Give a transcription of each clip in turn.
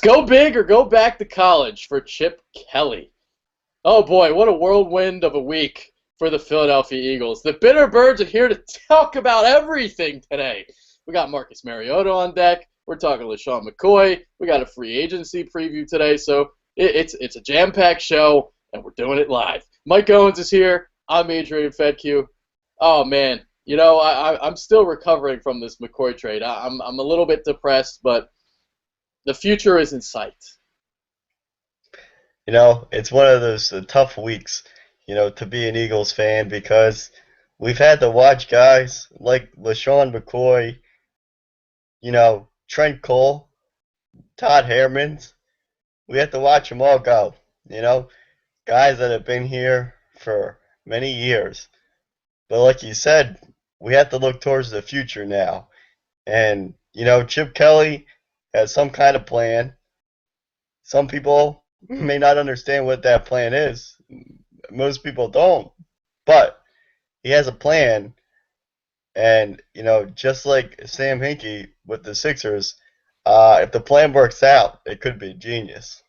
go big or go back to college for Chip Kelly. Oh boy, what a whirlwind of a week for the Philadelphia Eagles. The Bitter Birds are here to talk about everything today. We got Marcus Mariota on deck. We're talking LeSean McCoy. We got a free agency preview today, so it's a jam-packed show, and we're doing it live. Mike Owens is here. I'm Adrian Fedque. Oh man, you know I'm still recovering from this McCoy trade. I'm a little bit depressed, but the future is in sight. You know, it's one of those tough weeks, to be an Eagles fan because we've had to watch guys like LeSean McCoy, Trent Cole, Todd Hermans. We have to watch them all go, guys that have been here for many years. But like you said, we have to look towards the future now. And, Chip Kelly has some kind of plan. Some people may not understand what that plan is. Most people don't. But he has a plan. And, just like Sam Hinkie with the Sixers, if the plan works out, it could be genius.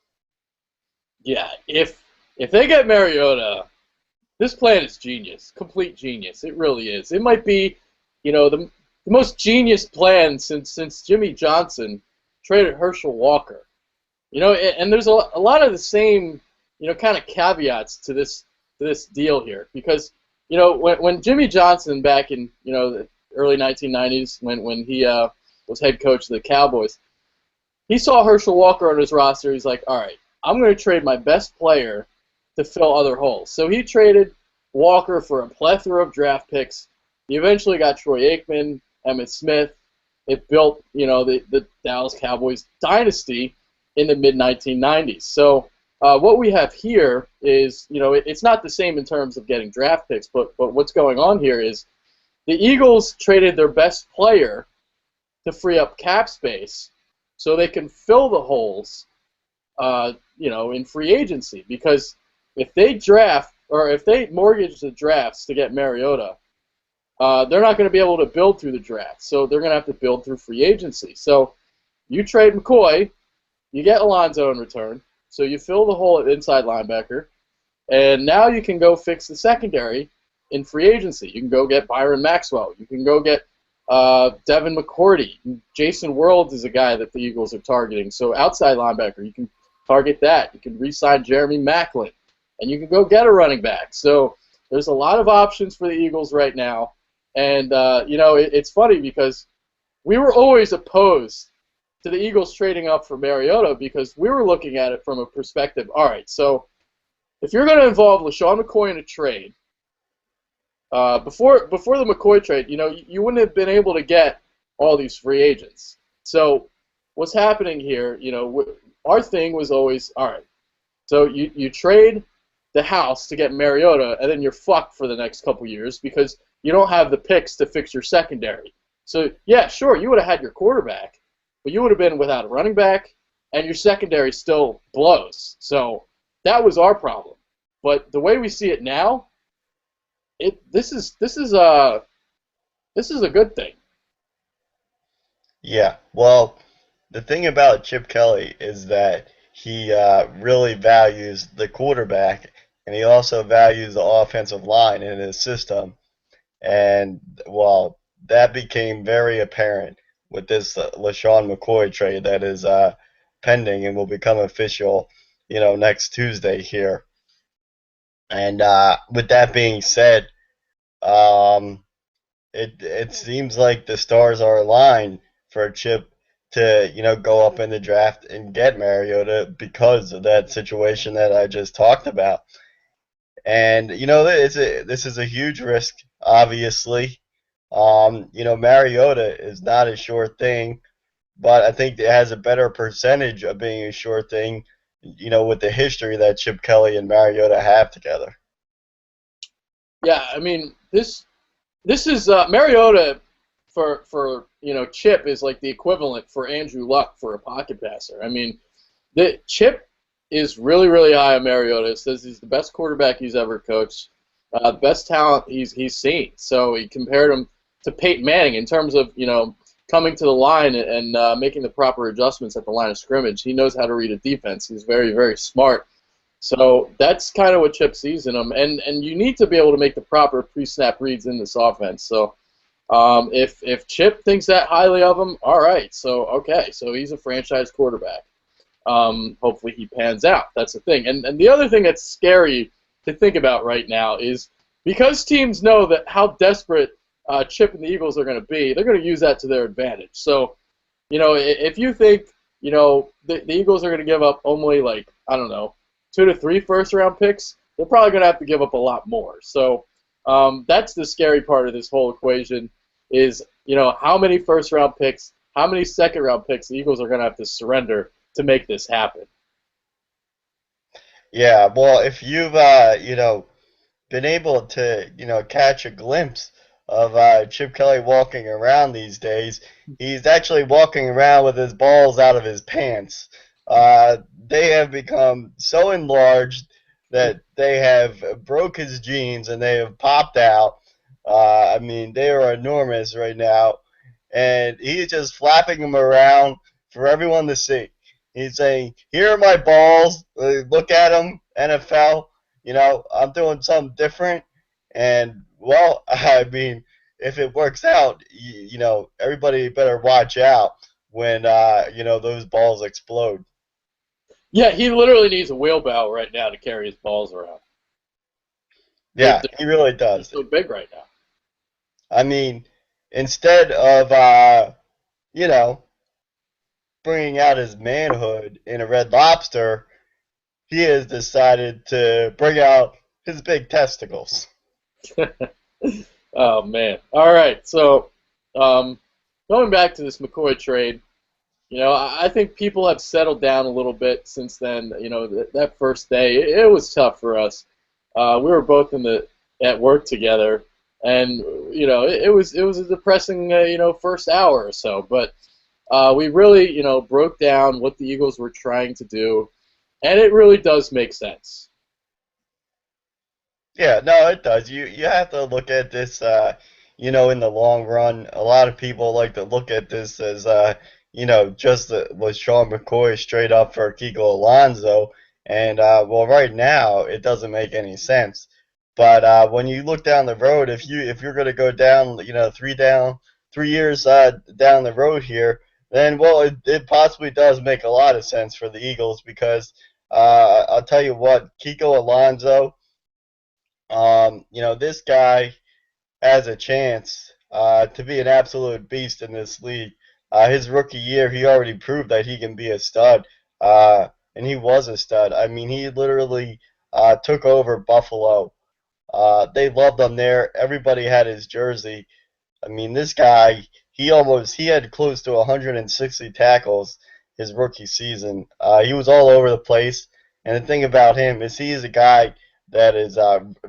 Yeah, if they get Mariota, this plan is genius, complete genius. It really is. It might be, the most genius plan since Jimmy Johnson traded Herschel Walker. And there's a lot of the same, kind of caveats to this deal here because, when Jimmy Johnson back in, the early 1990s when he was head coach of the Cowboys, he saw Herschel Walker on his roster. He's like, all right, I'm going to trade my best player to fill other holes. So he traded Walker for a plethora of draft picks. He eventually got Troy Aikman, Emmitt Smith. It built, the Dallas Cowboys dynasty in the mid-1990s. So what we have here is, it's not the same in terms of getting draft picks, but what's going on here is the Eagles traded their best player to free up cap space so they can fill the holes, in free agency. Because if they draft, or if they mortgage the drafts to get Mariota, they're not going to be able to build through the draft. So they're going to have to build through free agency. So you trade McCoy, you get Alonzo in return, so you fill the hole at inside linebacker, and now you can go fix the secondary in free agency. You can go get Byron Maxwell. You can go get Devin McCourty. Jason World is a guy that the Eagles are targeting. So outside linebacker, you can target that. You can re-sign Jeremy Maclin, and you can go get a running back. So there's a lot of options for the Eagles right now. And, it's funny because we were always opposed to the Eagles trading up for Mariota because we were looking at it from a perspective, all right, so if you're going to involve LeSean McCoy in a trade, before the McCoy trade, you wouldn't have been able to get all these free agents. So what's happening here, our thing was always, all right, so you trade the house to get Mariota, and then you're fucked for the next couple years because you don't have the picks to fix your secondary. So, yeah, sure, you would have had your quarterback, but you would have been without a running back, and your secondary still blows. So that was our problem. But the way we see it now, this is a good thing. Yeah, well, the thing about Chip Kelly is that he really values the quarterback, and he also values the offensive line in his system. And, well, that became very apparent with this LeSean McCoy trade that is pending and will become official, next Tuesday here. And with that being said, it seems like the stars are aligned for Chip to go up in the draft and get Mariota because of that situation that I just talked about. And this is a huge risk, obviously. Mariota is not a sure thing, but I think it has a better percentage of being a sure thing, with the history that Chip Kelly and Mariota have together. Yeah, I mean, this is Mariota for Chip is like the equivalent for Andrew Luck for a pocket passer. I mean, the Chip is really, really high on Mariota. Says he's the best quarterback he's ever coached, best talent he's seen. So he compared him to Peyton Manning in terms of coming to the line and making the proper adjustments at the line of scrimmage. He knows how to read a defense. He's very, very smart. So that's kind of what Chip sees in him. And you need to be able to make the proper pre-snap reads in this offense. So if Chip thinks that highly of him, all right. So, okay. So he's a franchise quarterback. Hopefully he pans out. That's the thing. And the other thing that's scary to think about right now is because teams know that how desperate Chip and the Eagles are going to be, they're going to use that to their advantage. So, if you think, the Eagles are going to give up only, like, I don't know, 2 to 3 first-round picks, they're probably going to have to give up a lot more. So that's the scary part of this whole equation is, how many first-round picks, how many second-round picks the Eagles are going to have to surrender to make this happen. Yeah, well, if you've been able to catch a glimpse of Chip Kelly walking around these days, he's actually walking around with his balls out of his pants. They have become so enlarged that they have broke his jeans and they have popped out. I mean, they are enormous right now, and he's just flapping them around for everyone to see. He's saying, "Here are my balls. Look at them, NFL. I'm doing something different." And well, I mean, if it works out, everybody better watch out when those balls explode. Yeah, he literally needs a wheelbarrow right now to carry his balls around. Yeah, he really They're does. so big right now. I mean, instead of you know bringing out his manhood in a Red Lobster, he has decided to bring out his big testicles. Oh, man. All right, so going back to this McCoy trade, I think people have settled down a little bit since then. That first day, it was tough for us. We were both at work together, and it was a depressing first hour or so. But we really broke down what the Eagles were trying to do, and it really does make sense. Yeah, no, it does. You have to look at this, in the long run. A lot of people like to look at this as, just was Sean McCoy straight up for Kiko Alonso, and well, right now it doesn't make any sense. But when you look down the road, if you're going to go down, 3 years down the road here, then well, it possibly does make a lot of sense for the Eagles because I'll tell you what, Kiko Alonso. This guy has a chance to be an absolute beast in this league. His rookie year, he already proved that he can be a stud, and he was a stud. I mean, he literally took over Buffalo. They loved him there. Everybody had his jersey. I mean, this guy, he had close to 160 tackles his rookie season. He was all over the place. And the thing about him is he is a guy that is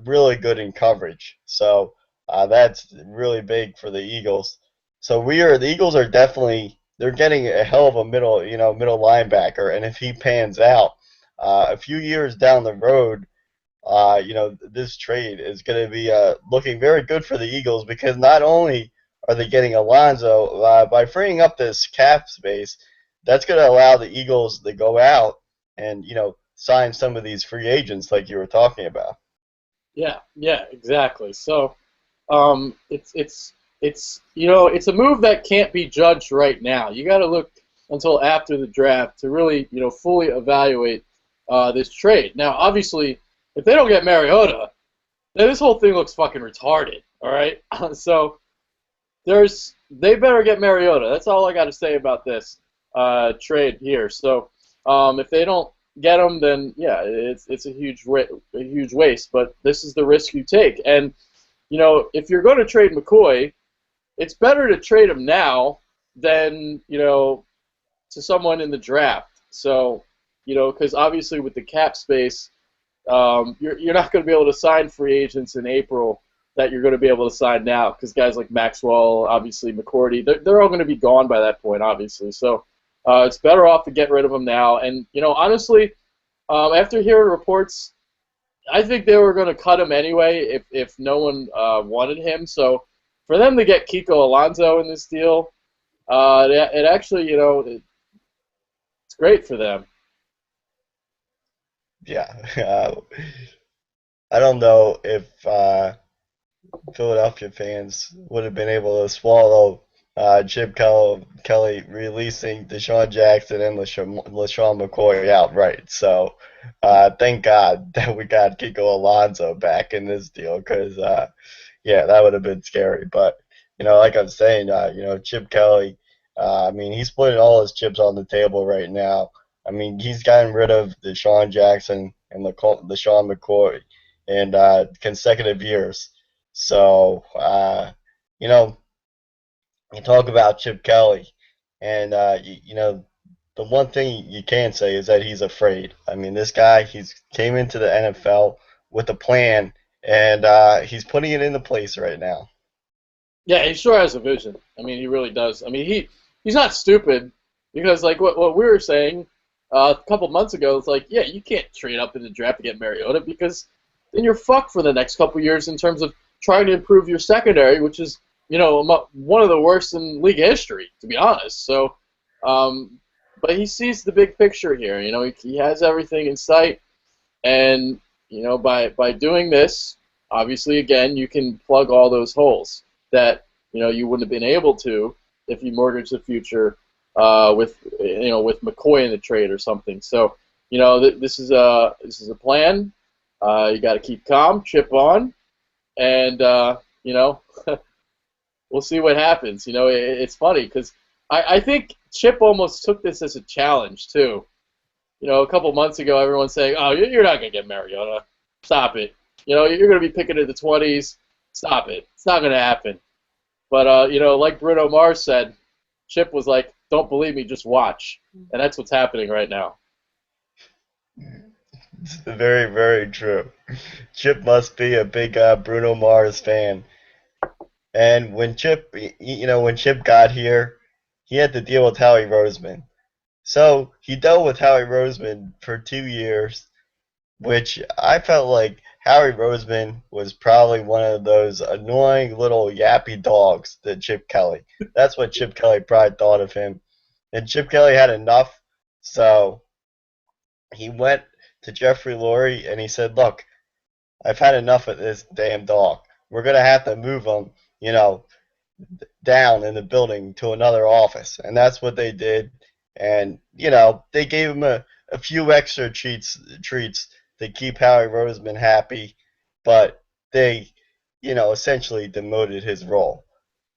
really good in coverage. So that's really big for the Eagles. So the Eagles are definitely they're getting a hell of a middle linebacker. And if he pans out, a few years down the road, this trade is going to be looking very good for the Eagles because not only are they getting Alonzo by freeing up this cap space, that's going to allow the Eagles to go out and sign some of these free agents like you were talking about. Yeah, exactly. So it's a move that can't be judged right now. You got to look until after the draft to really fully evaluate this trade. Now, obviously, if they don't get Mariota, then this whole thing looks fucking retarded. All right, so they better get Mariota. That's all I got to say about this trade here. So if they don't get him, then yeah, it's a huge waste. But this is the risk you take. And if you're going to trade McCoy, it's better to trade him now than to someone in the draft. So because obviously with the cap space, you're not going to be able to sign free agents in April that you're going to be able to sign now because guys like Maxwell, obviously McCourty, they're all going to be gone by that point, obviously. So it's better off to get rid of them now. And honestly, after hearing reports, I think they were going to cut him anyway if no one wanted him. So for them to get Kiko Alonso in this deal, It actually, it's great for them. Yeah. I don't know if Philadelphia fans would have been able to swallow Kelly releasing Deshaun Jackson and LeSean McCoy outright. So thank God that we got Kiko Alonso back in this deal because, yeah, that would have been scary. But, like I'm saying, Chip Kelly, I mean, he's putting all his chips on the table right now. I mean, he's gotten rid of Deshaun Jackson and LeSean McCoy in consecutive years. So, you know, you talk about Chip Kelly, and the one thing you can say is that he's afraid. I mean, this guy, he's came into the NFL with a plan, and he's putting it into place right now. Yeah, he sure has a vision. I mean, he really does. I mean, he's not stupid because like what we were saying a couple months ago, it's like, yeah, you can't trade up in the draft to get Mariota because then you're fucked for the next couple years in terms of trying to improve your secondary, which is one of the worst in league history, to be honest. So, but he sees the big picture here. He has everything in sight, and by doing this, obviously, again, you can plug all those holes that you wouldn't have been able to if you mortgaged the future with McCoy in the trade or something. So this is a plan. You got to keep calm, chip on, and we'll see what happens. It's funny because I think Chip almost took this as a challenge too. A couple months ago, everyone's saying, "Oh, you're not gonna get Mariota. Stop it. You're gonna be picking in the 20s. Stop it. It's not gonna happen." But like Bruno Mars said, Chip was like, "Don't believe me, just watch," and that's what's happening right now. It's very, very true. Chip must be a big Bruno Mars fan. And when Chip got here, he had to deal with Howie Roseman. So he dealt with Howie Roseman for 2 years, which I felt like Howie Roseman was probably one of those annoying little yappy dogs that Chip Kelly. That's what Chip Kelly probably thought of him. And Chip Kelly had enough, so he went to Jeffrey Lurie and he said, "Look, I've had enough of this damn dog. We're gonna have to move him, down in the building to another office." And that's what they did. And, they gave him a few extra treats to keep Howie Roseman happy, but they, essentially demoted his role.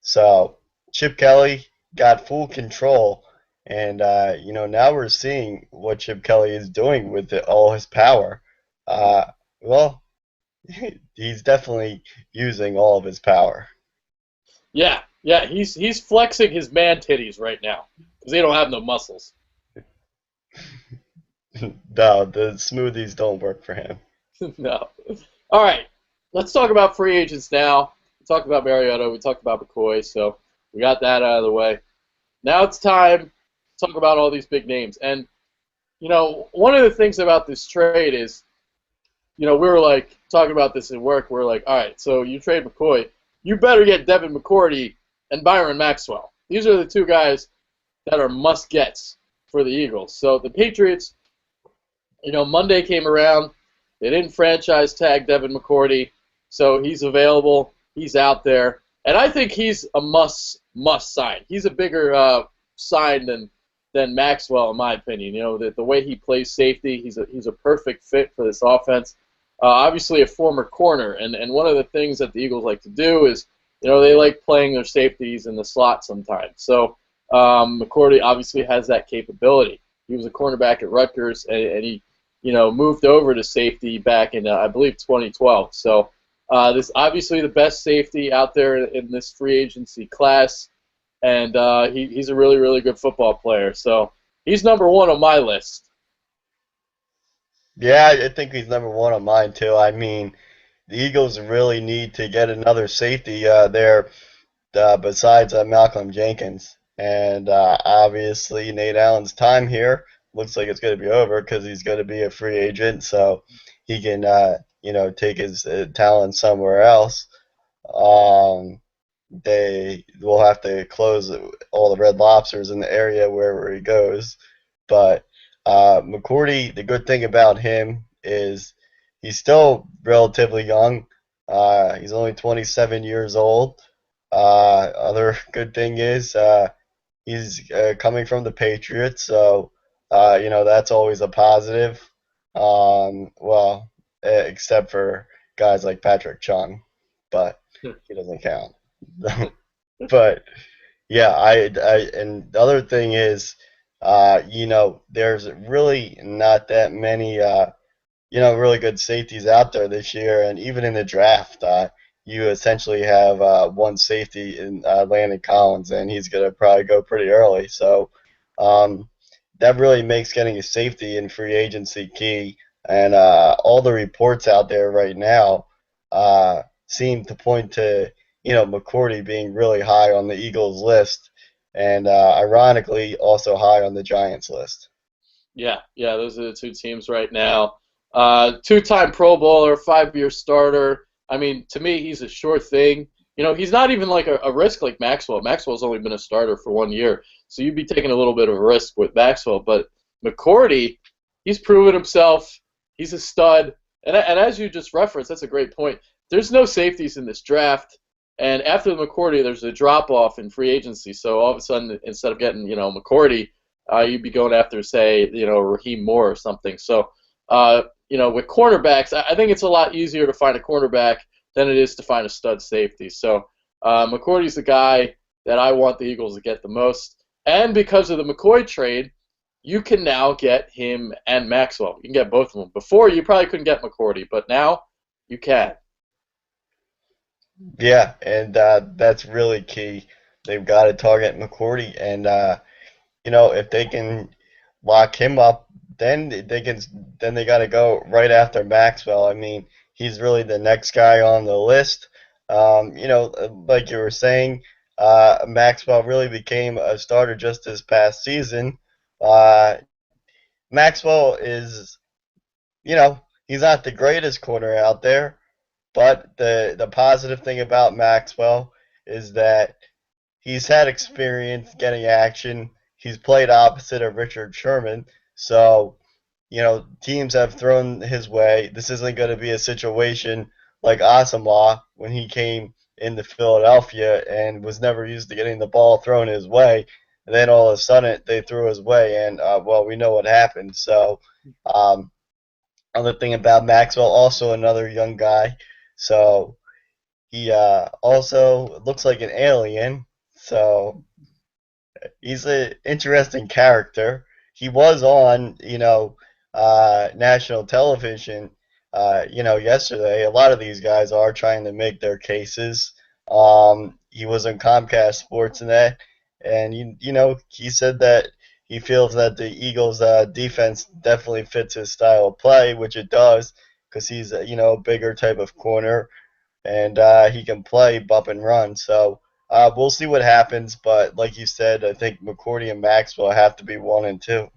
So Chip Kelly got full control, and now we're seeing what Chip Kelly is doing with all his power. Well, he's definitely using all of his power. Yeah, yeah, he's flexing his man titties right now because they don't have no muscles. No, the smoothies don't work for him. No. All right, let's talk about free agents now. We talked about Mariota. We talked about McCoy. So we got that out of the way. Now it's time to talk about all these big names. And one of the things about this trade is, we were like talking about this at work. We're like, all right, so you trade McCoy, you better get Devin McCourty and Byron Maxwell. These are the two guys that are must gets for the Eagles. So the Patriots, Monday came around. They didn't franchise tag Devin McCourty, so he's available. He's out there, and I think he's a must sign. He's a bigger sign than Maxwell, in my opinion. The way he plays safety, he's a perfect fit for this offense. Obviously, a former corner, and one of the things that the Eagles like to do is, they like playing their safeties in the slot sometimes. So McCourty obviously has that capability. He was a cornerback at Rutgers, and he, moved over to safety back in, I believe, 2012. So this obviously the best safety out there in this free agency class, and he's a really, really good football player. So he's number one on my list. Yeah, I think he's number one on mine too. I mean, the Eagles really need to get another safety there besides Malcolm Jenkins. And obviously, Nate Allen's time here looks like it's going to be over because he's going to be a free agent, so he can, take his talent somewhere else. Um, they will have to close all the Red Lobsters in the area wherever he goes. But McCourty, the good thing about him is he's still relatively young. He's only 27 years old. Other good thing is he's coming from the Patriots, so that's always a positive. Well, except for guys like Patrick Chung, but he doesn't count. But yeah, and the other thing is, there's really not that many, really good safeties out there this year, and even in the draft, you essentially have one safety in Landon Collins, and he's gonna probably go pretty early. So um, that really makes getting a safety in free agency key. And all the reports out there right now seem to point to McCourty being really high on the Eagles list, and ironically also high on the Giants list. Yeah, yeah, those are the two teams right now. Two-time Pro Bowler, 5-year starter. I mean, to me, he's a sure thing. He's not even like a risk like Maxwell. Maxwell's only been a starter for 1 year, so you'd be taking a little bit of a risk with Maxwell. But McCourty, he's proven himself. He's a stud. And as you just referenced, that's a great point. There's no safeties in this draft. And after the McCourty, there's a drop-off in free agency. So all of a sudden, instead of getting, McCourty, you'd be going after, say, Raheem Moore or something. So, with cornerbacks, I think it's a lot easier to find a cornerback than it is to find a stud safety. So, McCourty's the guy that I want the Eagles to get the most. And because of the McCoy trade, you can now get him and Maxwell. You can get both of them. Before, you probably couldn't get McCourty, but now you can. Yeah, and that's really key. They've got to target McCourty, and if they can lock him up, then they got to go right after Maxwell. I mean, he's really the next guy on the list. Like you were saying, Maxwell really became a starter just this past season. Uh, Maxwell is, he's not the greatest corner out there, but the positive thing about Maxwell is that he's had experience getting action. He's played opposite of Richard Sherman, so teams have thrown his way. This isn't going to be a situation like Asamoah when he came into Philadelphia and was never used to getting the ball thrown his way. And then all of a sudden they threw his way, and we know what happened. So, other thing about Maxwell, also another young guy. So he also looks like an alien. So he's an interesting character. He was on, national television, yesterday. A lot of these guys are trying to make their cases. He was on Comcast Sportsnet, and he said that he feels that the Eagles' defense definitely fits his style of play, which it does, because he's a bigger type of corner, and he can play bump and run. So we'll see what happens, but like you said, I think McCourty and Maxwell have to be 1 and 2.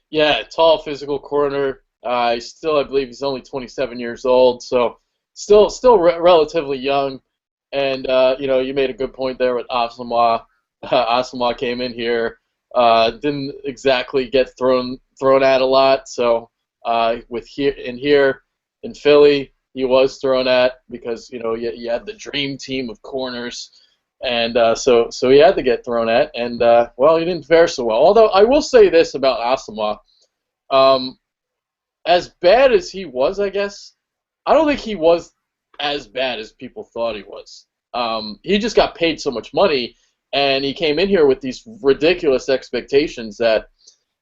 Yeah, tall, physical corner. I believe he's only 27 years old, so still relatively young. And you made a good point there with Asamoah. Asamoah came in here, didn't exactly get thrown at a lot. So here in Philly, he was thrown at because you had the dream team of corners. And so he had to get thrown at, and he didn't fare so well. Although I will say this about Asamoah, as bad as he was, I guess, I don't think he was as bad as people thought he was. He just got paid so much money, and he came in here with these ridiculous expectations that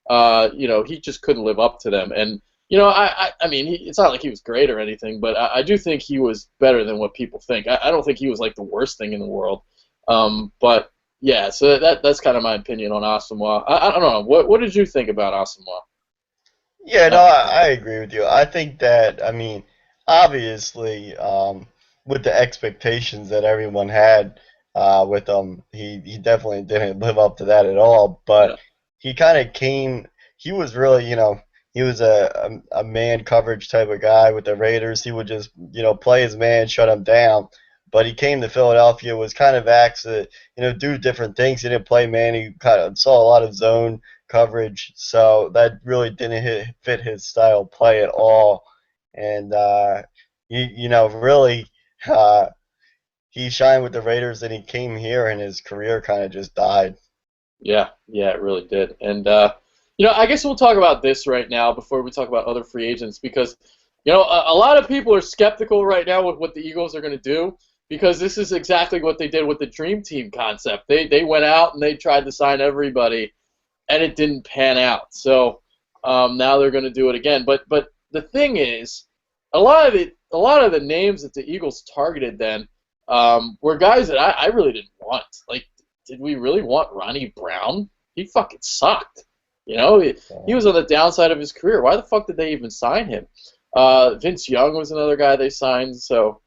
he just couldn't live up to them. And I mean, it's not like he was great or anything, but I do think he was better than what people think. I don't think he was like the worst thing in the world. But yeah, so that's kind of my opinion on Asamoah. I don't know. What did you think about Asamoah? Yeah, no, I agree with you. I think that, I mean, obviously, with the expectations that everyone had with him, he definitely didn't live up to that at all. Yeah. But he kind of came, he was really, he was a man coverage type of guy with the Raiders. He would just, play his man, shut him down. but he came to Philadelphia, was kind of asked to, do different things. He didn't play man. He kind of saw a lot of zone coverage, so that really didn't fit his style of play at all. And really, uh, he shined with the Raiders, and he came here, and his career kind of just died. Yeah, yeah, it really did. And I guess we'll talk about this right now before we talk about other free agents because a lot of people are skeptical right now with what the Eagles are going to do because this is exactly what they did with the Dream Team concept. They went out and they tried to sign everybody, and it didn't pan out. So now they're going to do it again. But the thing is, a lot of the names that the Eagles targeted then were guys that I really didn't want. Like, did we really want Ronnie Brown? He fucking sucked. He was on the downside of his career. Why the fuck did they even sign him? Vince Young was another guy they signed. So,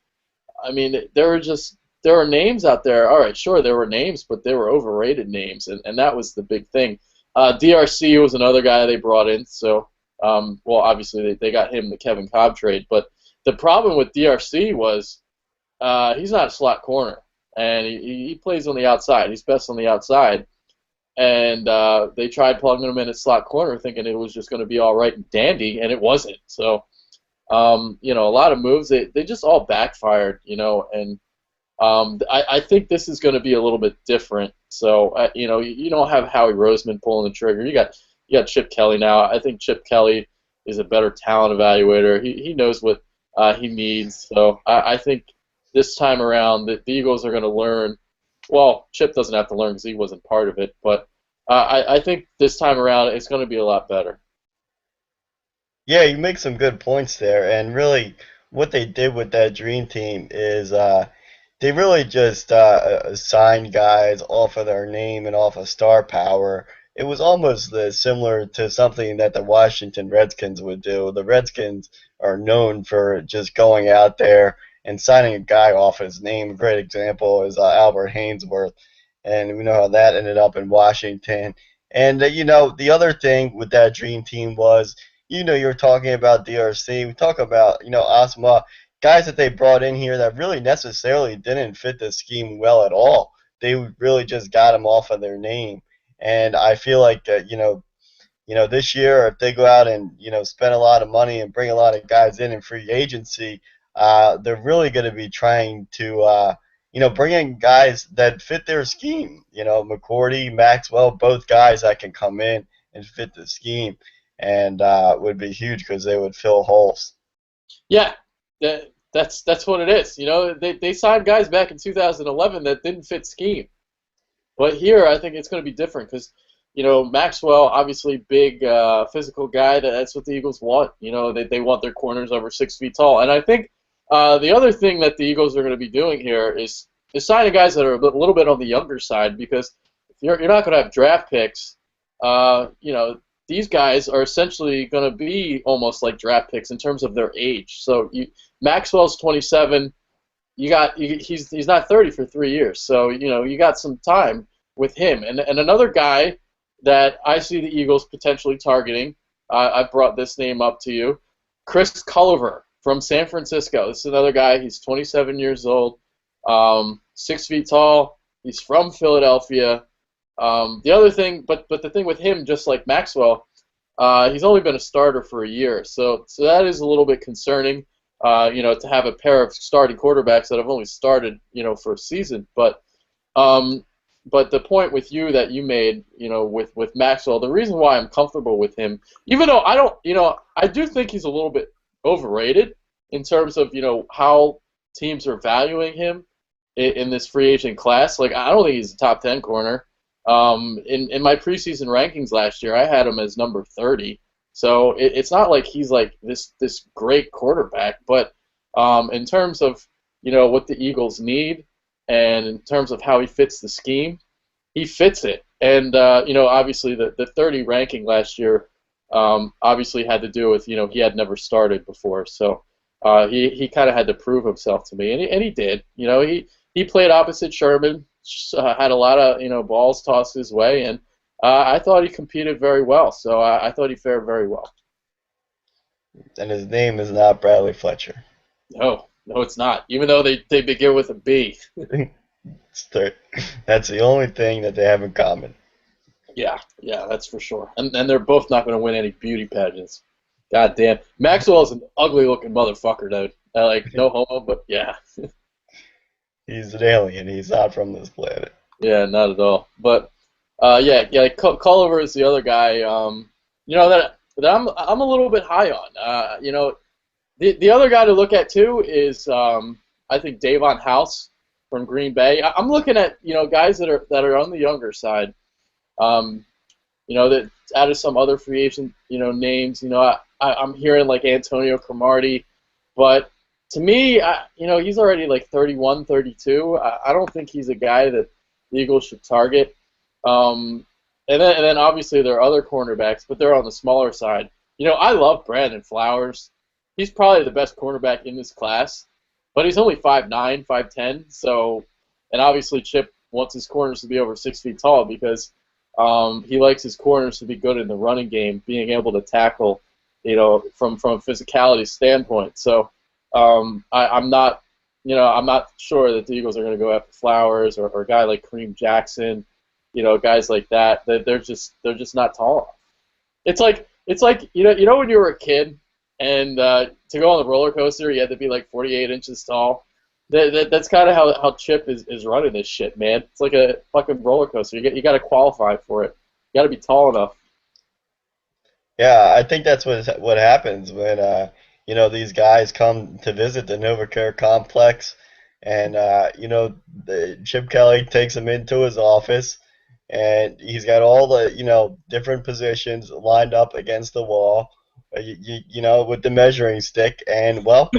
I mean, there were names out there. All right, sure, there were names, but they were overrated names, and that was the big thing. DRC was another guy they brought in. So, well, obviously they got him the Kevin Cobb trade. But the problem with DRC was he's not a slot corner, and he plays on the outside. He's best on the outside. And they tried plugging him in at slot corner thinking it was just going to be all right and dandy, and it wasn't. So, a lot of moves, they just all backfired, and I think this is going to be a little bit different. So, you don't have Howie Roseman pulling the trigger. You got Chip Kelly now. I think Chip Kelly is a better talent evaluator. He knows what he needs. So I think this time around the Eagles are going to learn. Well, Chip doesn't have to learn because he wasn't part of it, but I think this time around it's going to be a lot better. Yeah, you make some good points there, and really, what they did with that dream team is they really just signed guys off of their name and off of star power. It was almost similar to something that the Washington Redskins would do. The Redskins are known for just going out there and signing a guy off his name. A great example is Albert Hainsworth, and we know how that ended up in Washington. And the other thing with that dream team was, you're talking about DRC. We talk about, Asma, guys that they brought in here that really necessarily didn't fit the scheme well at all. They really just got them off of their name. And I feel like, this year, if they go out and, spend a lot of money and bring a lot of guys in free agency, they're really going to be trying to, bring in guys that fit their scheme. McCourty, Maxwell, both guys that can come in and fit the scheme, and would be huge because they would fill holes. Yeah, that's what it is. They signed guys back in 2011 that didn't fit scheme, but here I think it's going to be different because Maxwell, obviously big physical guy. That's what the Eagles want. They want their corners over 6 feet tall, and I think the other thing that the Eagles are going to be doing here is signing guys that are a little bit on the younger side because if you're not going to have draft picks, these guys are essentially going to be almost like draft picks in terms of their age. So Maxwell's 27. He's not 30 for 3 years. So you got some time with him. And another guy that I see the Eagles potentially targeting, I brought this name up to you, Chris Culliver from San Francisco. This is another guy. He's 27 years old, 6 feet tall. He's from Philadelphia. The other thing, but the thing with him, just like Maxwell, he's only been a starter for a year, so that is a little bit concerning. To have a pair of starting quarterbacks that have only started, for a season. But the point with you that you made, with Maxwell, the reason why I'm comfortable with him, even though I don't, I do think he's a little bit overrated in terms of how teams are valuing him in this free agent class. Like, I don't think he's a top 10 corner. In my preseason rankings last year, I had him as number 30. So it's not like he's like this great quarterback, but in terms of what the Eagles need and in terms of how he fits the scheme, he fits it. And obviously the 30 ranking last year obviously had to do with he had never started before, so he kind of had to prove himself to me, and he did. He played opposite Sherman, had a lot of balls tossed his way, and I thought he competed very well. So I thought he fared very well. And his name is not Bradley Fletcher. No, No, it's not. Even though they begin with a B. That's the only thing that they have in common. Yeah, yeah, that's for sure. And they're both not going to win any beauty pageants. God damn. Maxwell's an ugly looking motherfucker, dude. Like, no homo, but yeah. He's an alien. He's not from this planet. Yeah, not at all. But yeah, yeah. Like Culliver is the other guy. That I'm a little bit high on. The other guy to look at too is I think Davon House from Green Bay. I'm looking at guys that are on the younger side. Um, that out of some other free agent names. I'm hearing like Antonio Cromartie, but to me, he's already like 31, 32. I don't think he's a guy that the Eagles should target. Um, and then obviously there are other cornerbacks, but they're on the smaller side. I love Brandon Flowers. He's probably the best cornerback in this class, but he's only 5'9", 5'10". So, and obviously Chip wants his corners to be over 6 feet tall because he likes his corners to be good in the running game, being able to tackle, from a physicality standpoint. So I'm not sure that the Eagles are going to go after Flowers or a guy like Kareem Jackson, guys like that. They're just not tall enough. It's like when you were a kid and to go on the roller coaster you had to be like 48 inches tall. That's kind of how Chip is running this shit, man. It's like a fucking roller coaster. You got to qualify for it. You got to be tall enough. Yeah, I think that's what happens when these guys come to visit the NovaCare complex, and Chip Kelly takes them into his office, and he's got all the different positions lined up against the wall, with the measuring stick, and well,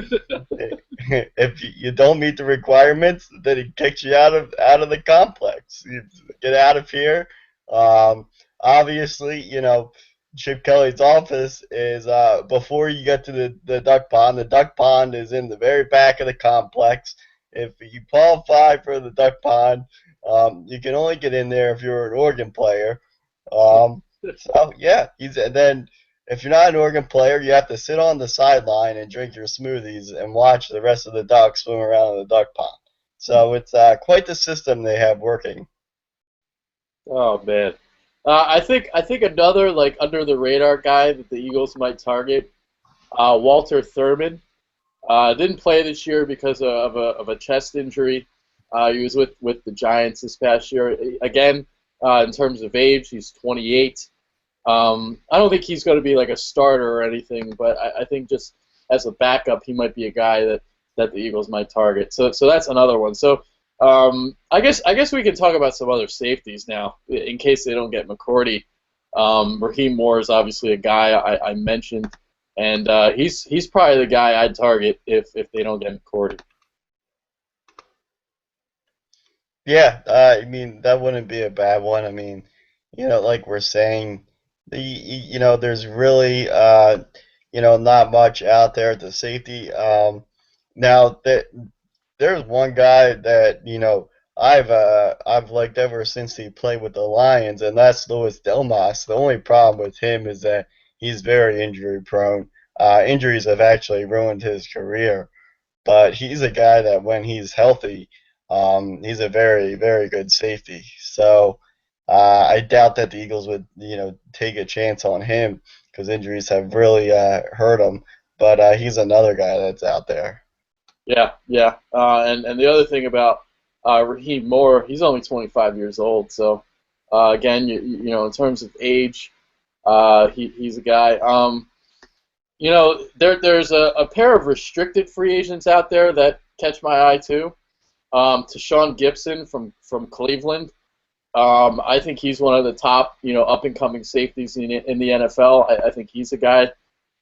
if you don't meet the requirements, then he kicks you out of the complex. You get out of here. Obviously, Chip Kelly's office is before you get to the duck pond. The duck pond is in the very back of the complex. If you qualify for the duck pond, you can only get in there if you're an organ player. So yeah, and then if you're not an Oregon player, you have to sit on the sideline and drink your smoothies and watch the rest of the ducks swim around in the duck pond. So it's quite the system they have working. Oh man, I think another like under the radar guy that the Eagles might target, Walter Thurman. Didn't play this year because of a chest injury. He was with the Giants this past year. Again, in terms of age, he's 28. I don't think he's going to be like a starter or anything, but I think just as a backup, he might be a guy that the Eagles might target. So that's another one. So I guess we can talk about some other safeties now in case they don't get McCourty. Raheem Moore is obviously a guy I mentioned, and he's probably the guy I'd target if they don't get McCourty. Yeah, I mean that wouldn't be a bad one. I mean, like we're saying, there's really not much out there at the safety. Now that there's one guy that I've liked ever since he played with the Lions, and that's Louis Delmas. The only problem with him is that he's very injury prone. Injuries have actually ruined his career, but he's a guy that when he's healthy, he's a very, very good safety. So I doubt that the Eagles would, take a chance on him because injuries have really hurt him. But he's another guy that's out there. Yeah, yeah. And the other thing about Raheem Moore, he's only 25 years old. So again, in terms of age, he's a guy. There's a pair of restricted free agents out there that catch my eye too. Tashawn Gibson from Cleveland. I think he's one of the top, up and coming safeties in the NFL. I think he's a guy.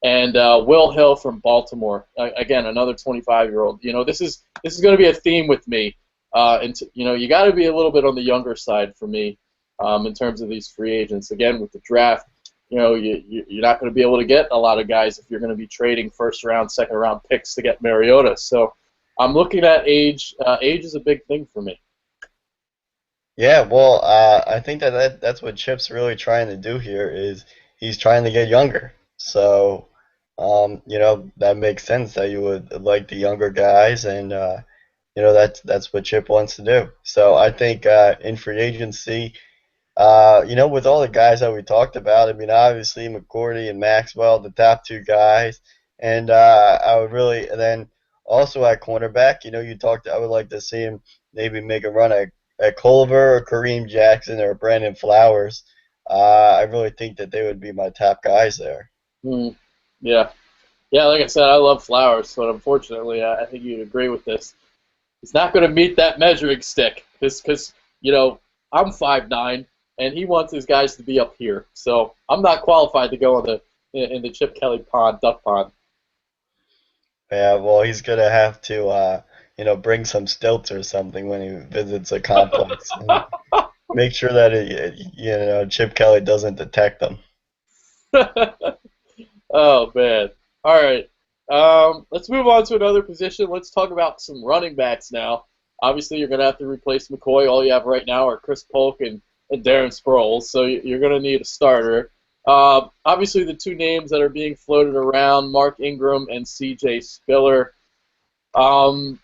And Will Hill from Baltimore. Again, another 25-year-old. This is going to be a theme with me. And you got to be a little bit on the younger side for me in terms of these free agents. Again, with the draft, you're not going to be able to get a lot of guys if you're going to be trading first round, second round picks to get Mariota. So I'm looking at age. Age is a big thing for me. Yeah, well, I think that's what Chip's really trying to do here is he's trying to get younger. So That makes sense that you would like the younger guys, and that's what Chip wants to do. So I think in free agency, with all the guys that we talked about, I mean, obviously McCourty and Maxwell, the top two guys, and I would really, and then also at cornerback, I would like to see him maybe make a run at Culver or Kareem Jackson or Brandon Flowers. I really think that they would be my top guys there. Hmm. Yeah. Yeah, like I said, I love Flowers, but unfortunately, I think you'd agree with this. He's not going to meet that measuring stick because I'm 5'9", and he wants his guys to be up here. So I'm not qualified to go in the Chip Kelly pond, duck pond. Yeah, well, he's gonna have to, bring some stilts or something when he visits a complex and make sure that Chip Kelly doesn't detect them. Oh man! All right, let's move on to another position. Let's talk about some running backs now. Obviously, you're going to have to replace McCoy. All you have right now are Chris Polk and Darren Sproles, so you're going to need a starter. Obviously, the two names that are being floated around, Mark Ingram and C.J. Spiller. The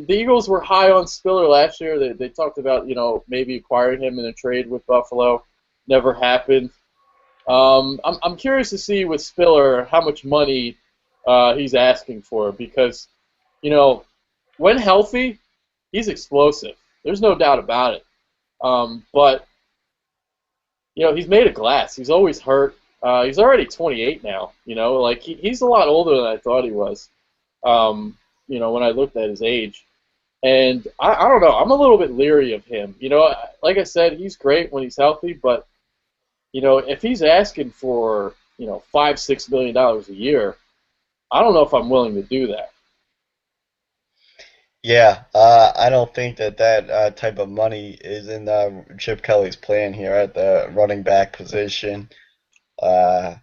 Eagles were high on Spiller last year. They talked about, maybe acquiring him in a trade with Buffalo. Never happened. I'm curious to see with Spiller how much money he's asking for because, you know, when healthy, he's explosive. There's no doubt about it. But he's made of glass. He's always hurt. He's already 28 now. Like he's a lot older than I thought he was. When I looked at his age, and I don't know. I'm a little bit leery of him. Like I said, he's great when he's healthy, but if he's asking for $5-6 million a year, I don't know if I'm willing to do that. Yeah, I don't think that type of money is in Chip Kelly's plan here at the running back position. Uh,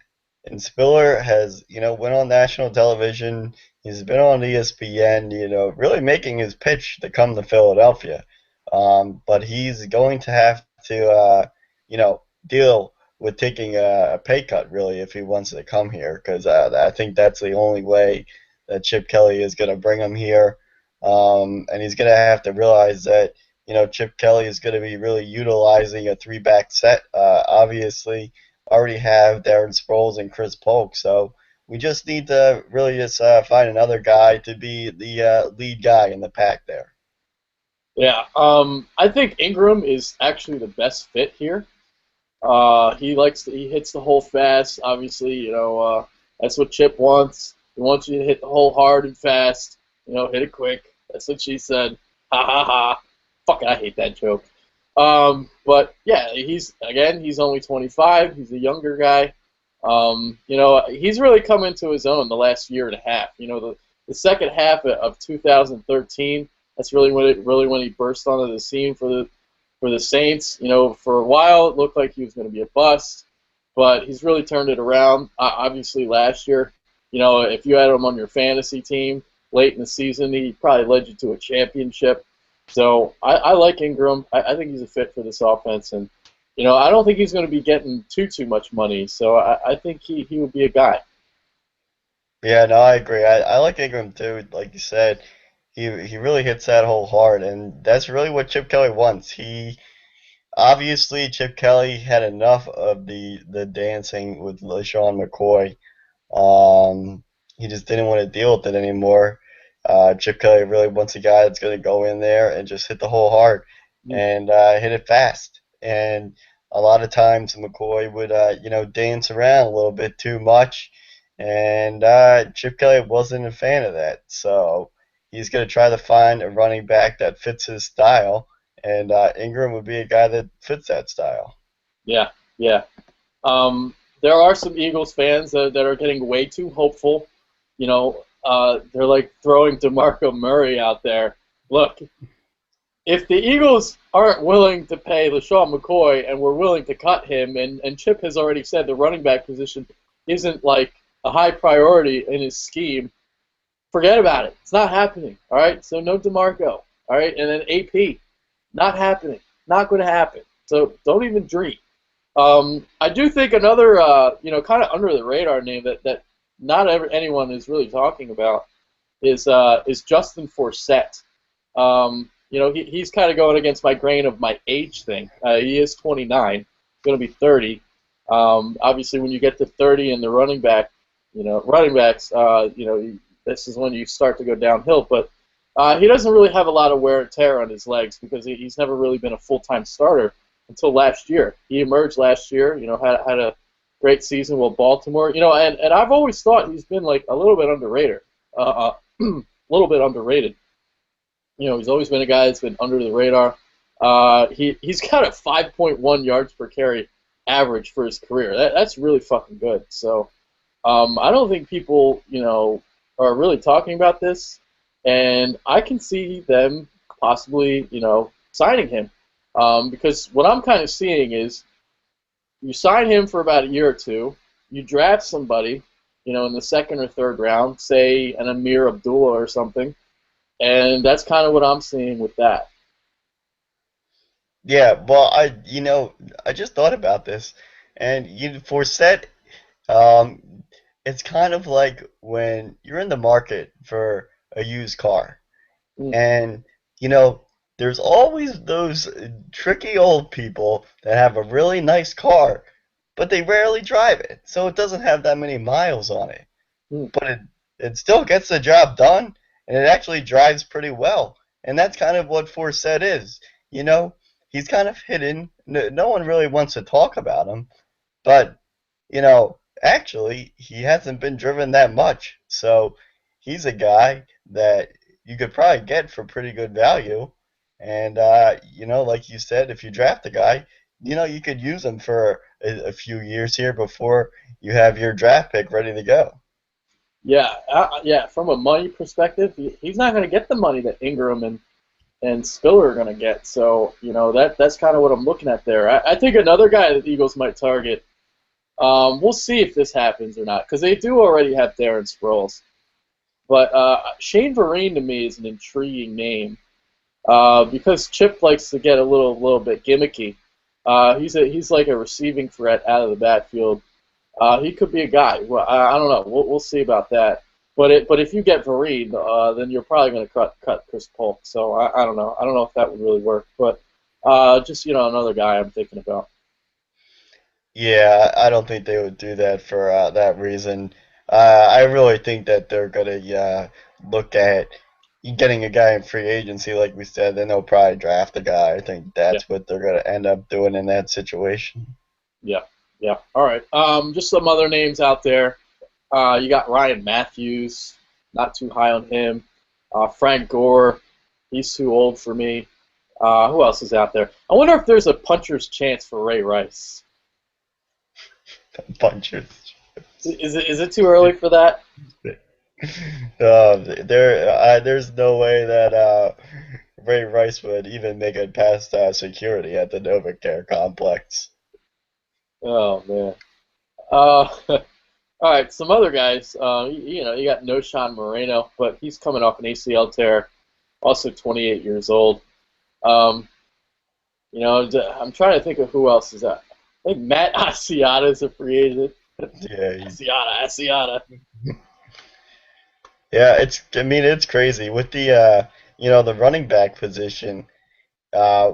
and Spiller has, went on national television. He's been on ESPN, really making his pitch to come to Philadelphia. But he's going to have to, deal with taking a pay cut, really, if he wants to come here, because I think that's the only way that Chip Kelly is going to bring him here. And he's going to have to realize that, Chip Kelly is going to be really utilizing a three-back set. Obviously, already have Darren Sproles and Chris Polk, so we just need to really just find another guy to be the lead guy in the pack there. Yeah, I think Ingram is actually the best fit here. He hits the hole fast. Obviously, that's what Chip wants. He wants you to hit the hole hard and fast. Hit it quick. That's what she said. Ha ha ha. Fuck, I hate that joke. But yeah, he's only 25. He's a younger guy. He's really come into his own the last year and a half. The second half of 2013. That's really when he burst onto the scene for the Saints. For a while it looked like he was going to be a bust, but he's really turned it around. Obviously, last year, if you had him on your fantasy team late in the season, he probably led you to a championship. So I like Ingram. I think he's a fit for this offense, and I don't think he's going to be getting too much money. So I think he would be a guy. Yeah, no, I agree. I like Ingram too. Like you said, he really hits that hole hard, and that's really what Chip Kelly wants. Obviously Chip Kelly had enough of the dancing with LeSean McCoy. He just didn't want to deal with it anymore. Chip Kelly really wants a guy that's going to go in there and just hit the hole hard and hit it fast. And a lot of times McCoy would, dance around a little bit too much, and Chip Kelly wasn't a fan of that. So he's going to try to find a running back that fits his style, and Ingram would be a guy that fits that style. Yeah, yeah. There are some Eagles fans that are getting way too hopeful. They're like throwing DeMarco Murray out there. Look, if the Eagles aren't willing to pay LeSean McCoy and we're willing to cut him, and Chip has already said the running back position isn't like a high priority in his scheme, forget about it. It's not happening. All right, so no DeMarco. All right, and then AP, not happening. Not going to happen. So don't even dream. I do think another, kind of under the radar name that anyone is really talking about is Justin Forsett. He's kind of going against my grain of my age thing. He is 29, going to be 30. Obviously, when you get to 30 in the running backs, this is when you start to go downhill. But he doesn't really have a lot of wear and tear on his legs because he's never really been a full-time starter until last year. He emerged last year, had a great season with Baltimore, and I've always thought he's been like a little bit underrated. A little bit underrated. He's always been a guy that's been under the radar. He's got a 5.1 yards per carry average for his career. That's really fucking good. So I don't think people, are really talking about this, and I can see them possibly, signing him because what I'm kind of seeing is you sign him for about a year or two, you draft somebody, in the second or third round, say an Amir Abdullah or something, and that's kind of what I'm seeing with that. Yeah, well, I just thought about this, and Forsett, um, it's kind of like when you're in the market for a used car, Mm, and you know, there's always those tricky old people that have a really nice car, but they rarely drive it, so it doesn't have that many miles on it. mm. But it still gets the job done, and it actually drives pretty well. And that's kind of what Forsett is. You know, he's kind of hidden. No one really wants to talk about him, but actually, he hasn't been driven that much. So he's a guy that you could probably get for pretty good value. And like you said, if you draft a guy, you could use him for a few years here before you have your draft pick ready to go. Yeah, yeah. From a money perspective, he's not going to get the money that Ingram and Spiller are going to get. So that's kind of what I'm looking at there. I think another guy that the Eagles might target. We'll see if this happens or not because they do already have Darren Sproles. But Shane Vereen to me is an intriguing name because Chip likes to get a little bit gimmicky. He's like a receiving threat out of the backfield. He could be a guy. Well, I don't know. We'll see about that. But if you get Vereen, then you're probably going to cut Chris Polk. So I don't know. I don't know if that would really work. But just another guy I'm thinking about. Yeah, I don't think they would do that for that reason. I really think that they're gonna look at getting a guy in free agency, like we said. Then they'll probably draft a guy. I think Yeah, that's what they're gonna end up doing in that situation. yeah, yeah. All right. Just some other names out there. You got Ryan Matthews. Not too high on him. Frank Gore. He's too old for me. Who else is out there? I wonder if there's a puncher's chance for Ray Rice. Punchers. Is it too early for that? There's no way that Ray Rice would even make it past security at the Novacare complex. Oh man. Uh, all right, some other guys. You got Noshawn Moreno, but he's coming off an ACL tear, also 28 years old. Um, I'm trying to think of who else is that. I think Matt Asiata is a free agent. Yeah, Asiata. yeah. I mean, it's crazy with the running back position. I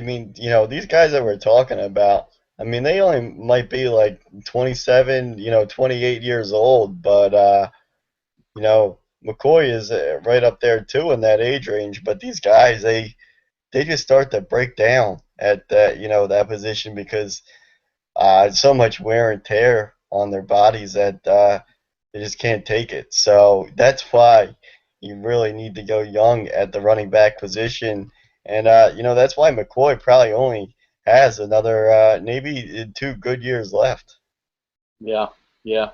mean, these guys that we're talking about. I mean, they only might be like 27, 28 years old, but McCoy is right up there too in that age range. But these guys, they just start to break down at that position because so much wear and tear on their bodies that they just can't take it. So that's why you really need to go young at the running back position, and that's why McCoy probably only has another maybe 2 good years left. Yeah, yeah.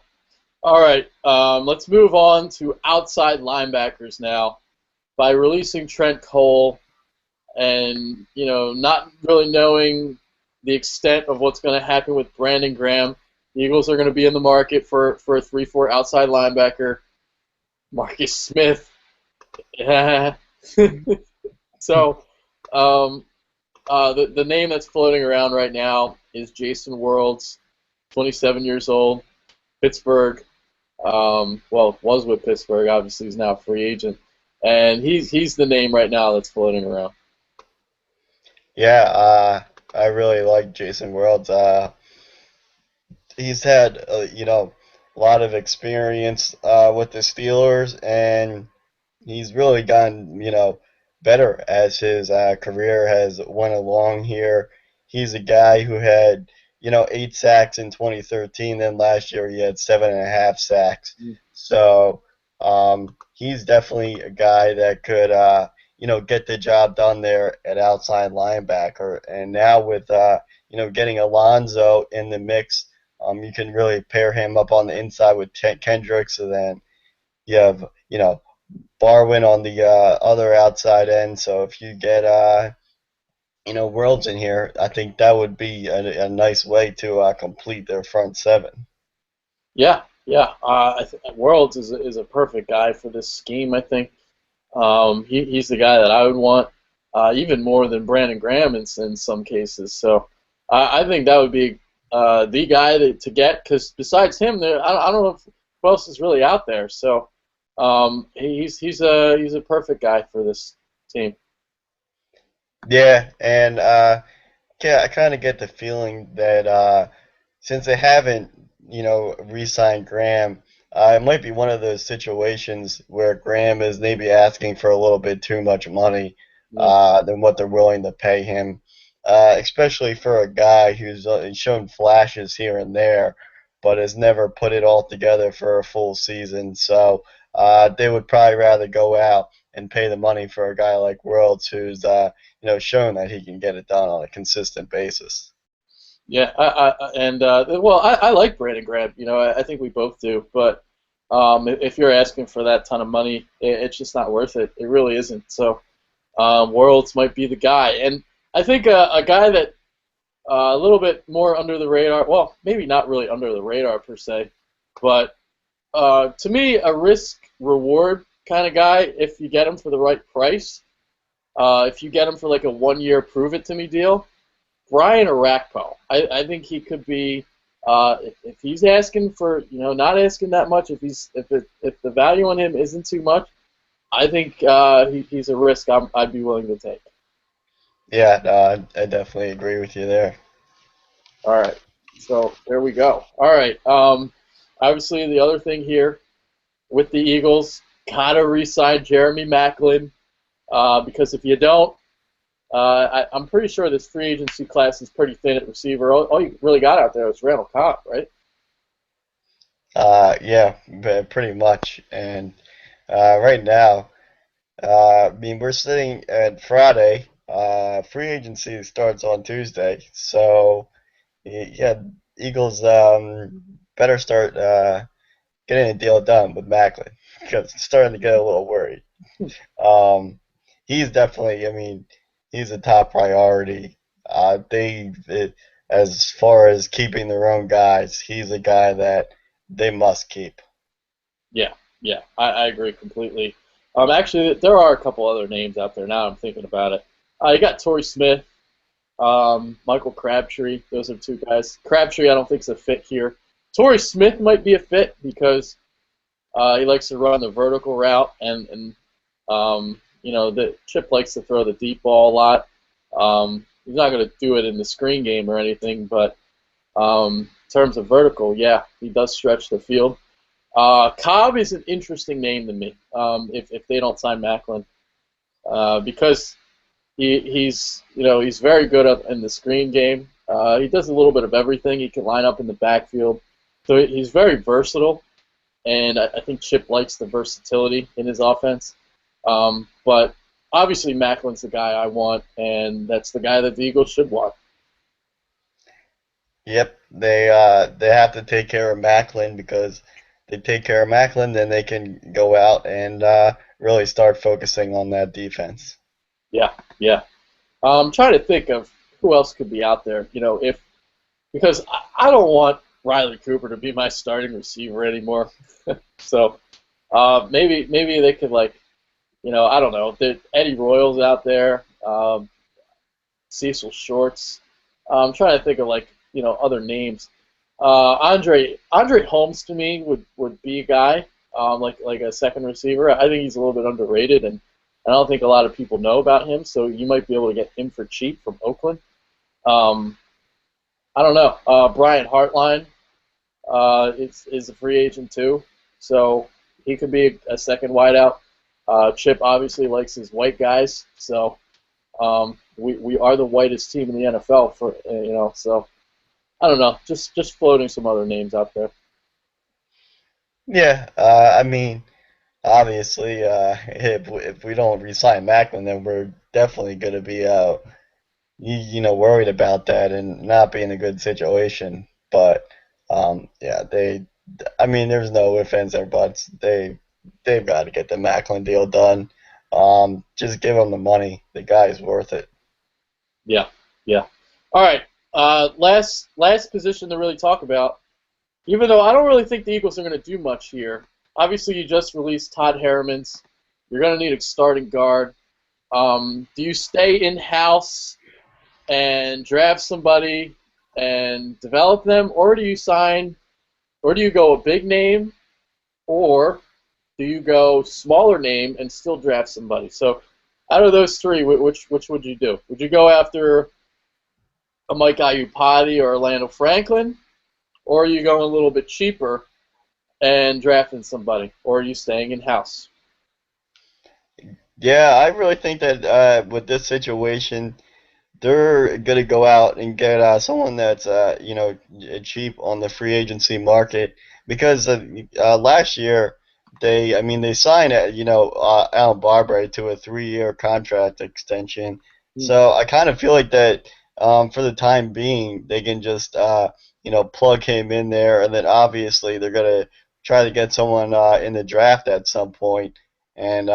All right, let's move on to outside linebackers now. By releasing Trent Cole and not really knowing the extent of what's going to happen with Brandon Graham, the Eagles are going to be in the market for a 3-4 outside linebacker, Marcus Smith. So um, the name that's floating around right now is Jason Worlds, 27 years old, Pittsburgh. Well, was with Pittsburgh. Obviously, he's now a free agent, and he's the name right now that's floating around. Yeah, I really like Jason Worlds. He's had a lot of experience with the Steelers, and he's really gotten better as his career has went along here. He's a guy who had 8 sacks in 2013. Then last year he had 7.5 sacks. So he's definitely a guy that could get the job done there at outside linebacker. And now with getting Alonzo in the mix, you can really pair him up on the inside with Kendricks, and then you have Barwin on the other outside end. So if you get Worlds in here, I think that would be a nice way to complete their front seven. Yeah, yeah. Worlds is a perfect guy for this scheme. I think he's the guy that I would want, even more than Brandon Graham in some cases. So I think that would be the guy to get, because besides him, I don't know who else is really out there. So he's a perfect guy for this team. Yeah, and yeah, I kind of get the feeling that since they haven't, re-signed Graham, it might be one of those situations where Graham is maybe asking for a little bit too much money Yeah. than what they're willing to pay him, especially for a guy who's shown flashes here and there, but has never put it all together for a full season. So they would probably rather go out and pay the money for a guy like Worlds, who's shown that he can get it done on a consistent basis. Yeah, well, I like Brandon Graham. I think we both do. But if you're asking for that ton of money, it's just not worth it. It really isn't. So Worlds might be the guy, and I think a guy that a little bit more under the radar. Well, maybe not really under the radar per se, but to me, a risk reward kind of guy. If you get him for the right price, if you get him for like a 1 year prove it to me deal. Brian Arakpo. I think he could be if he's asking for not asking that much, if the value on him isn't too much, I think he's a risk I'd be willing to take. Yeah, no, I definitely agree with you there. All right, so there we go. All right, obviously the other thing here with the Eagles, gotta re-sign Jeremy Maclin because if you don't, I'm pretty sure this free agency class is pretty thin at receiver. All you really got out there is Randall Cobb, right? Yeah, pretty much. And right now, I mean, we're sitting at Friday. Free agency starts on Tuesday, so yeah, Eagles better start getting a deal done with Macklin because it's starting to get a little worried. Um, he's definitely, I mean, he's a top priority. As far as keeping their own guys, he's a guy that they must keep. Yeah, yeah, I agree completely. Actually, there are a couple other names out there now. I'm thinking about it. You got Torrey Smith, Michael Crabtree. Those are two guys. Crabtree, I don't think is a fit here. Torrey Smith might be a fit because he likes to run the vertical route, and the Chip likes to throw the deep ball a lot. He's not going to do it in the screen game or anything, but in terms of vertical, yeah, he does stretch the field. Cobb is an interesting name to me if they don't sign Macklin because he's very good in the screen game. He does a little bit of everything. He can line up in the backfield, so he's very versatile. And I think Chip likes the versatility in his offense. But obviously Macklin's the guy I want, and that's the guy that the Eagles should want. Yep, they have to take care of Macklin because they take care of Macklin, then they can go out and really start focusing on that defense. Yeah, yeah. I'm trying to think of who else could be out there. If because I don't want Riley Cooper to be my starting receiver anymore. So maybe they could I don't know. Eddie Royals out there, Cecil Shorts. I'm trying to think of other names. Andre Holmes to me would be a guy like a second receiver. I think he's a little bit underrated, and I don't think a lot of people know about him. So you might be able to get him for cheap from Oakland. Um, I don't know. Brian Hartline is a free agent too, so he could be a second wideout. Chip obviously likes his white guys, so we are the whitest team in the NFL for So I don't know, just floating some other names out there. Yeah, I mean, obviously, if we don't re-sign Macklin, then we're definitely going to be worried about that and not be in a good situation. But yeah, I mean, there's no ifs, ands, or buts. They've got to get the Macklin deal done. Just give him the money. The guy's worth it. Yeah, yeah. All right. Last position to really talk about. Even though I don't really think the Eagles are going to do much here. Obviously, you just released Todd Herremans. You're going to need a starting guard. Do you stay in house and draft somebody and develop them, or do you sign, or do you go a big name, or do you go smaller name and still draft somebody? So, out of those three, which would you do? Would you go after a Mike Iupati or Orlando Franklin, or are you going a little bit cheaper and drafting somebody, or are you staying in house? Yeah, I really think that with this situation, they're gonna go out and get someone that's cheap on the free agency market because last year I mean they signed Alan Barber to a 3-year contract extension, Hmm. so I kind of feel like that for the time being they can just plug him in there, and then obviously they're gonna try to get someone in the draft at some point and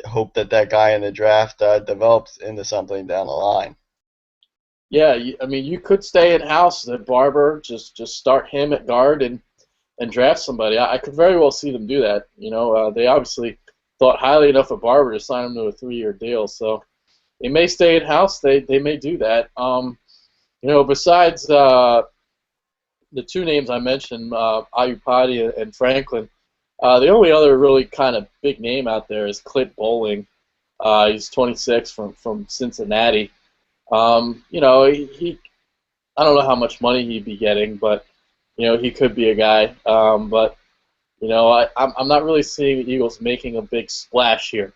hope that that guy in the draft develops into something down the line. Yeah, I mean, you could stay in house. The Barber just start him at guard and draft somebody. I could very well see them do that. They obviously thought highly enough of Barber to sign him to a 3-year deal. So they may stay in house. They may do that. Besides the two names I mentioned, Ayupati and Franklin, the only other really kind of big name out there is Clint Bowling. He's 26 from Cincinnati. He I don't know how much money he'd be getting, but he could be a guy. But I'm not really seeing the Eagles making a big splash here.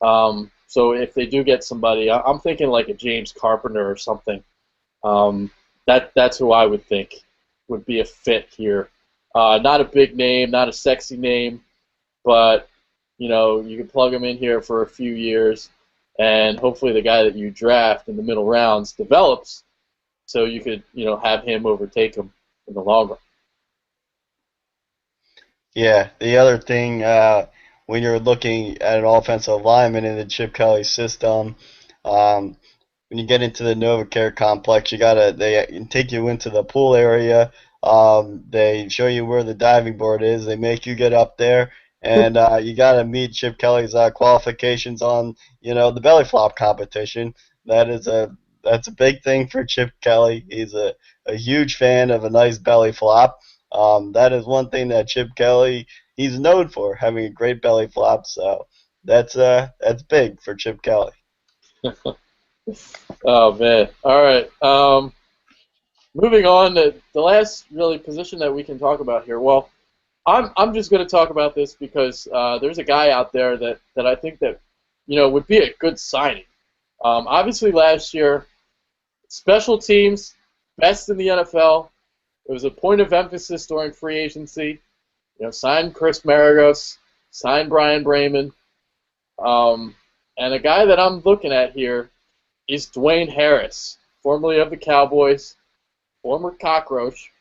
So if they do get somebody, I'm thinking like a James Carpenter or something. Um, that's who I would think would be a fit here. Not a big name, not a sexy name, but you can plug him in here for a few years, and hopefully the guy that you draft in the middle rounds develops, so you could have him overtake him in the long run. Yeah, the other thing when you're looking at an offensive lineman in the Chip Kelly system, um, when you get into the NovaCare complex, they take you into the pool area. They show you where the diving board is. They make you get up there, and you gotta meet Chip Kelly's qualifications on the belly flop competition. That's a big thing for Chip Kelly. He's a huge fan of a nice belly flop. That is one thing that Chip Kelly he's known for, having a great belly flop. So that's big for Chip Kelly. Oh man! All right. Moving on to the last really position that we can talk about here. Well, I'm just going to talk about this because there's a guy out there that I think that would be a good signing. Obviously, last year, special teams best in the NFL. It was a point of emphasis during free agency. Signed Chris Maragos, signed Brian Bremen, and a guy that I'm looking at here is Dwayne Harris, formerly of the Cowboys, former cockroach.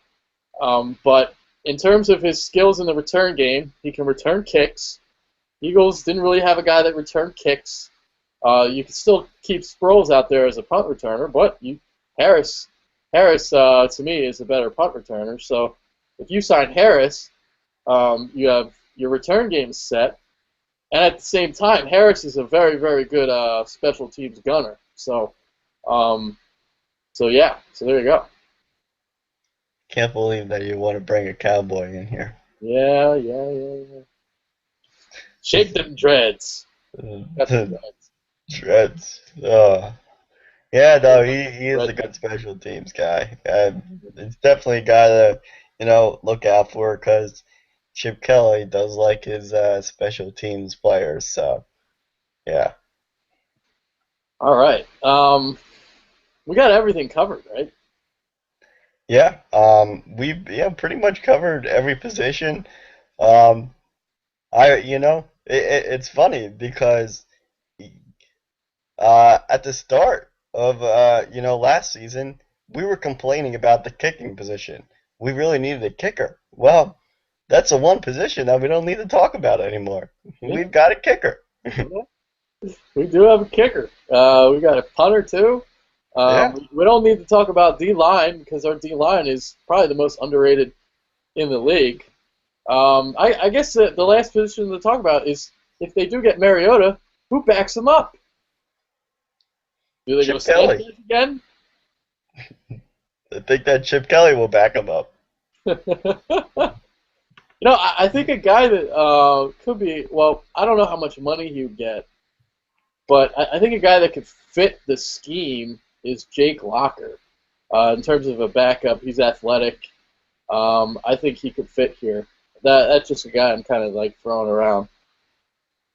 But in terms of his skills in the return game, he can return kicks. Eagles didn't really have a guy that returned kicks. You can still keep Sproles out there as a punt returner, but Harris, to me is a better punt returner. So if you sign Harris, you have your return game set, and at the same time, Harris is a very, very good special teams gunner. So, um, so yeah, so there you go. Can't believe that you want to bring a cowboy in here. Yeah, yeah, yeah, yeah. Shake them dreads. Got the dreads. Dreads. Yeah, no, he is a Dread. good special teams guy. It's definitely a guy to, look out for because Chip Kelly does like his special teams players. So, yeah. All right. We got everything covered, right? Yeah, we pretty much covered every position. Um, it's funny because at the start of last season, we were complaining about the kicking position. We really needed a kicker. Well, that's the one position that we don't need to talk about anymore. Yeah, We've got a kicker. yeah. We do have a kicker. We got a punter too. Yeah, We don't need to talk about D line because our D line is probably the most underrated in the league. I guess the last position to talk about is if they do get Mariota, who backs him up? Do they go Chip Kelly. Sanchez again? I think that Chip Kelly will back him up. I think a guy that could be, well, I don't know how much money he would get, but I think a guy that could fit the scheme is Jake Locker. In terms of a backup, he's athletic. I think he could fit here. That's just a guy I'm kind of like throwing around.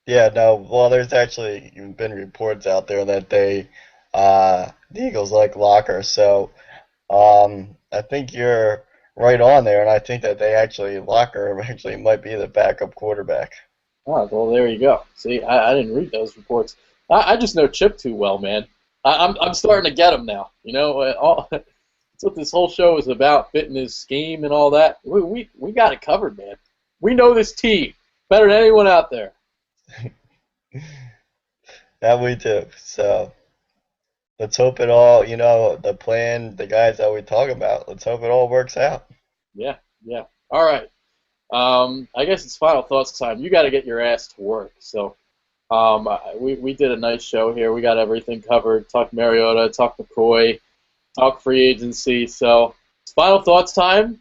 Yeah, no, well, there's actually been reports out there that the Eagles like Locker, so I think you're right on there, and I think that Locker actually might be the backup quarterback. Oh, well, there you go. See, I didn't read those reports. I just know Chip too well, man. I'm starting to get him now. That's what this whole show is about, fitting his scheme and all that. We got it covered, man. We know this team better than anyone out there. That we do. So let's hope it all, the plan, the guys that we talk about, let's hope it all works out. Yeah, yeah. All right. I guess it's final thoughts time. You got to get your ass to work. So we did a nice show here. We got everything covered. Talked Mariota, talked McCoy, talked free agency. So it's final thoughts time.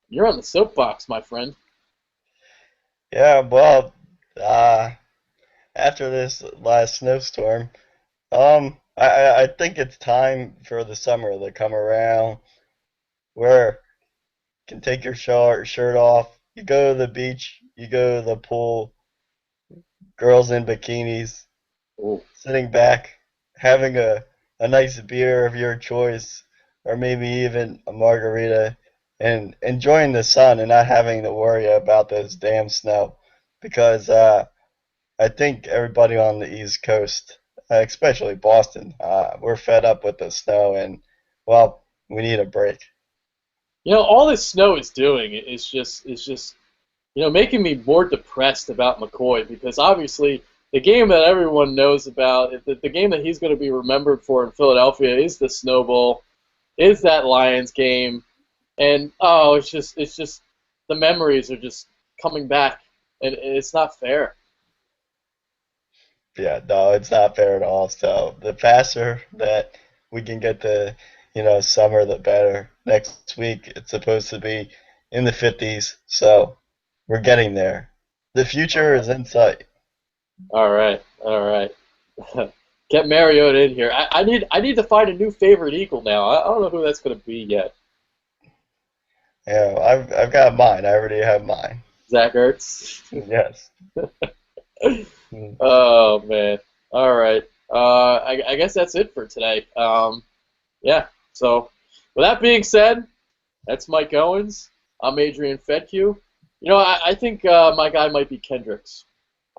You're on the soapbox, my friend. Yeah, well, uh, after this last snowstorm, I think it's time for the summer to come around where you can take your shirt off, you go to the beach, you go to the pool, girls in bikinis, Ooh. sitting back, having a nice beer of your choice, or maybe even a margarita, and enjoying the sun and not having to worry about this damn snow. Because I think everybody on the East Coast, especially Boston, we're fed up with the snow, and well, we need a break. All this snow is doing is just making me more depressed about McCoy because obviously the game that everyone knows about, the game that he's going to be remembered for in Philadelphia is the Snow Bowl, is that Lions game, and it's just the memories are just coming back, and it's not fair. Yeah, no, it's not fair at all. So the faster that we can get to, summer, the better. Next week, it's supposed to be in the 50s, so we're getting there. The All future right, is in sight. all right, all right. Get Mariota in here. I need to find a new favorite Eagle now. I don't know who that's going to be yet. Yeah, I've got mine. I already have mine. Zach Ertz. Yes. Mm. Oh man. All right. I guess that's it for today. Yeah. So, with that being said, that's Mike Owens. I'm Adrian Fedke. I think my guy might be Kendricks.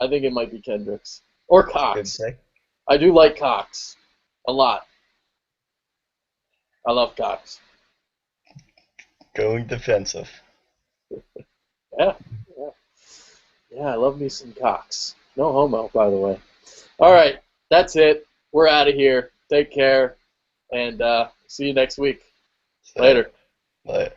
I think it might be Kendricks or Good Cox. pick. I do like Cox a lot. I love Cox. Going defensive. Yeah. Yeah. Yeah. I love me some Cox. No homo, by the way. All right. That's it. We're out of here. Take care, and see you next week. So, Later. but